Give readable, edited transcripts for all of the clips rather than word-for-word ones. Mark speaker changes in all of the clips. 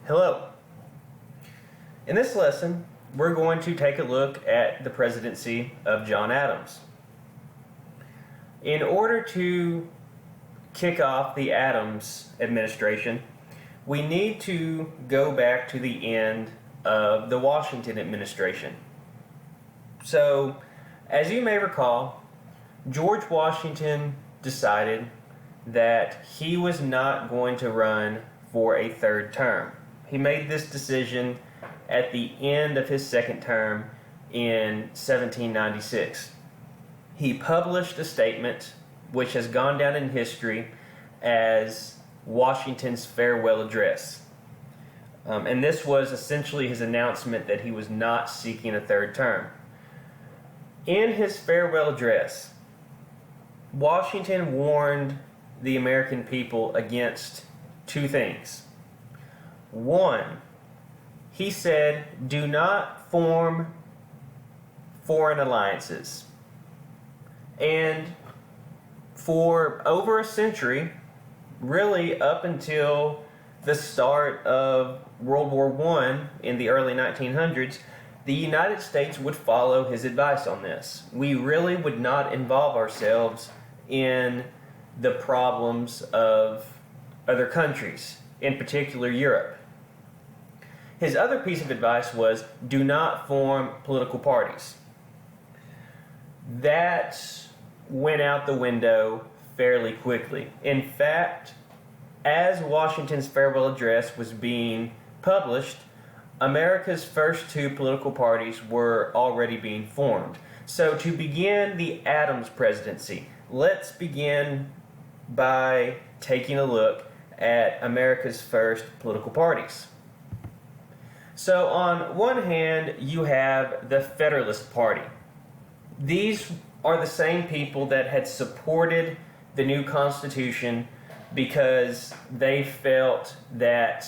Speaker 1: Hello. In this lesson, we're going to take a look at the presidency of John Adams. In order to kick off the Adams administration, we need to go back to the end of the Washington administration. So, as you may recall, George Washington decided that he was not going to run for a third term. He made this decision at the end of his second term in 1796. He published a statement which has gone down in history as Washington's farewell address. And this was essentially his announcement that he was not seeking a third term. In his farewell address, Washington warned the American people against two things. One, he said, do not form foreign alliances. And for over a century, really up until the start of World War I in the early 1900s, the United States would follow his advice on this. We really would not involve ourselves in the problems of other countries, in particular Europe. His other piece of advice was, do not form political parties. That went out the window fairly quickly. In fact, as Washington's farewell address was being published, America's first two political parties were already being formed. So to begin the Adams presidency, let's begin by taking a look at America's first political parties. So on one hand, you have the Federalist Party. These are the same people that had supported the new Constitution because they felt that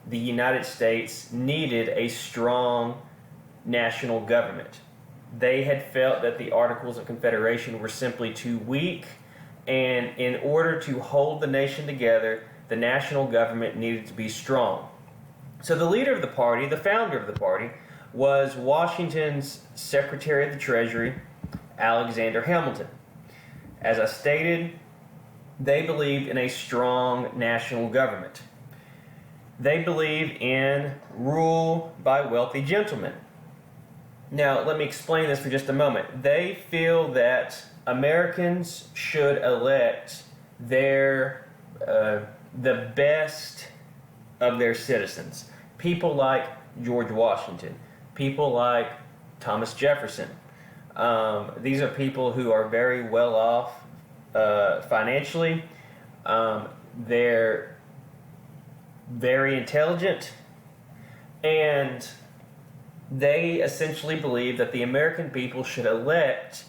Speaker 1: the United States needed a strong national government. They had felt that the Articles of Confederation were simply too weak, and in order to hold the nation together, the national government needed to be strong. So the leader of the party, the founder of the party, was Washington's Secretary of the Treasury, Alexander Hamilton. As I stated, they believed in a strong national government. They believed in rule by wealthy gentlemen. Now, let me explain this for just a moment. They feel that Americans should elect the best of their citizens. People like George Washington, people like Thomas Jefferson. These are people who are very well off financially. They're very intelligent, and they essentially believe that the American people should elect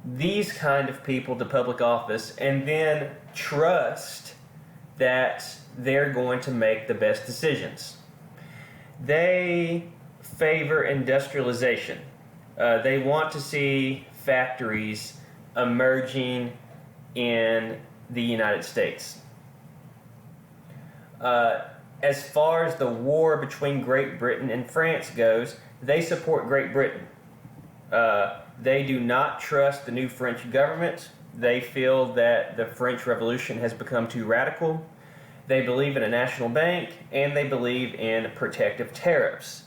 Speaker 1: these kind of people to public office and then trust that they're going to make the best decisions. They favor industrialization. They want to see factories emerging in the United States. As far as the war between Great Britain and France goes, they support Great Britain. They do not trust the new French government. They feel that the French Revolution has become too radical. They believe in a national bank, and they believe in protective tariffs.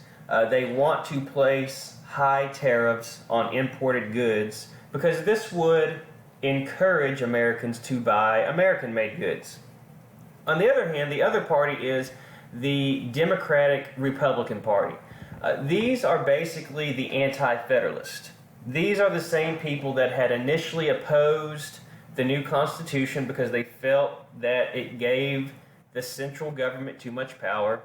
Speaker 1: They want to place high tariffs on imported goods because this would encourage Americans to buy American-made goods. On the other hand, the other party is the Democratic Republican Party. These are basically the anti-federalist. These are the same people that had initially opposed the new Constitution because they felt that it gave the central government too much power.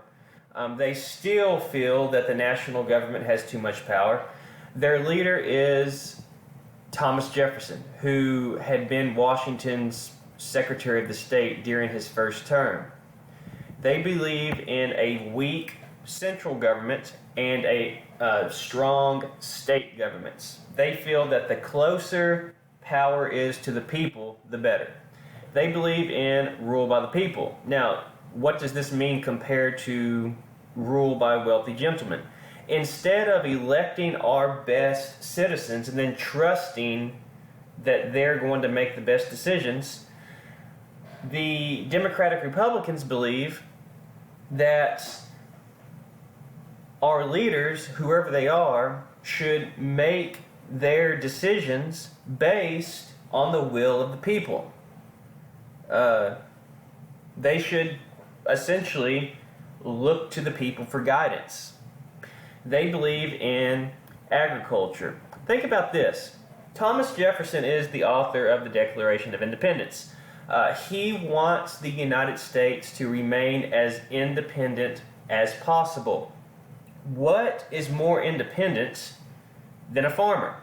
Speaker 1: They still feel that the national government has too much power. Their leader is Thomas Jefferson, who had been Washington's Secretary of the State during his first term. They believe in a weak central government and a strong state governments. They feel that the closer power is to the people, the better. They believe in rule by the people. Now, what does this mean compared to rule by wealthy gentlemen? Instead of electing our best citizens and then trusting that they're going to make the best decisions, the Democratic Republicans believe that our leaders, whoever they are, should make their decisions based on the will of the people. They should essentially look to the people for guidance. They believe in agriculture. Think about this. Thomas Jefferson is the author of the Declaration of Independence. He wants the United States to remain as independent as possible. What is more independent than a farmer?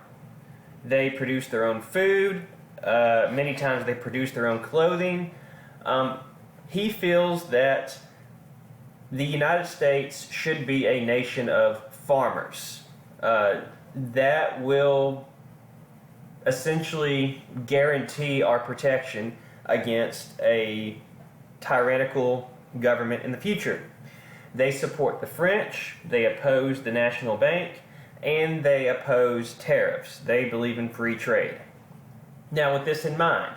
Speaker 1: They produce their own food. Many times they produce their own clothing. He feels that the United States should be a nation of farmers. That will essentially guarantee our protection against a tyrannical government in the future. They support the French, they oppose the National Bank, and they oppose tariffs. They believe in free trade. Now, with this in mind,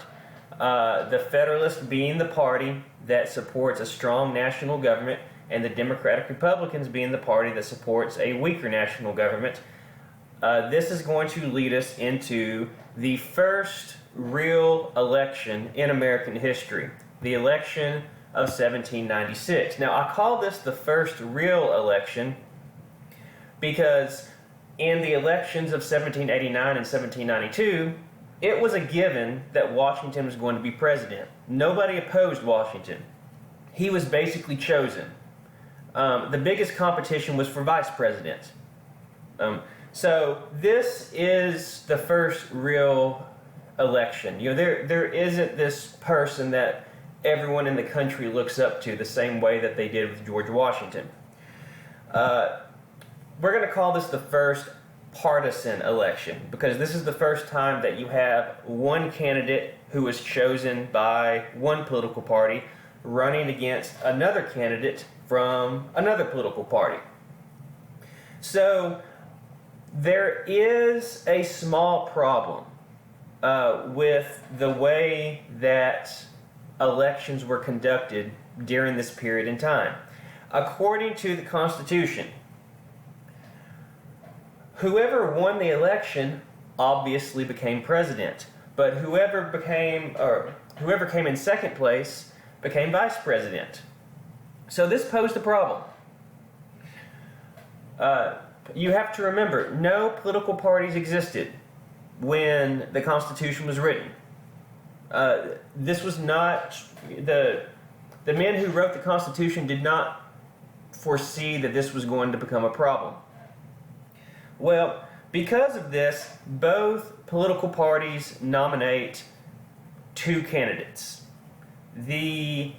Speaker 1: the Federalists being the party that supports a strong national government, and the Democratic Republicans being the party that supports a weaker national government, this is going to lead us into the first real election in American history, the election of 1796. Now, I call this the first real election because in the elections of 1789 and 1792, it was a given that Washington was going to be president. Nobody opposed Washington. He was basically chosen. The biggest competition was for vice president. So this is the first real election. You know, there isn't this person that everyone in the country looks up to the same way that they did with George Washington. We're going to call this the first partisan election because this is the first time that you have one candidate who was chosen by one political party running against another candidate from another political party. So there is a small problem with the way that elections were conducted during this period in time. According to the Constitution, whoever won the election obviously became president, but whoever came in second place became vice president. So this posed a problem. You have to remember, no political parties existed when the Constitution was written. This was not the men who wrote the Constitution did not foresee that this was going to become a problem. Well, because of this, both political parties nominate two candidates. The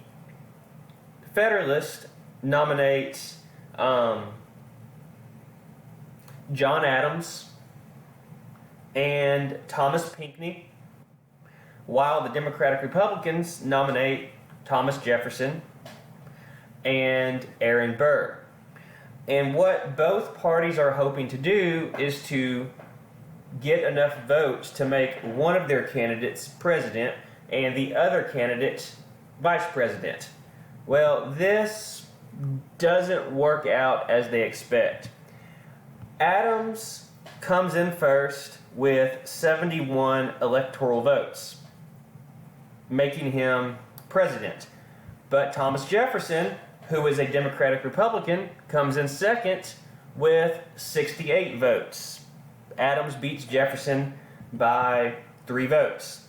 Speaker 1: Federalist nominates John Adams and Thomas Pinckney, while the Democratic Republicans nominate Thomas Jefferson and Aaron Burr. And what both parties are hoping to do is to get enough votes to make one of their candidates president and the other candidate vice president. Well, this doesn't work out as they expect. Adams comes in first with 71 electoral votes, making him president. But Thomas Jefferson, who is a Democratic Republican, comes in second with 68 votes. Adams beats Jefferson by 3 votes.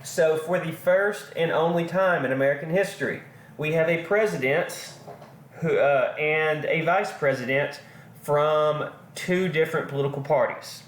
Speaker 1: So for the first and only time in American history, we have a president and a vice president from two different political parties.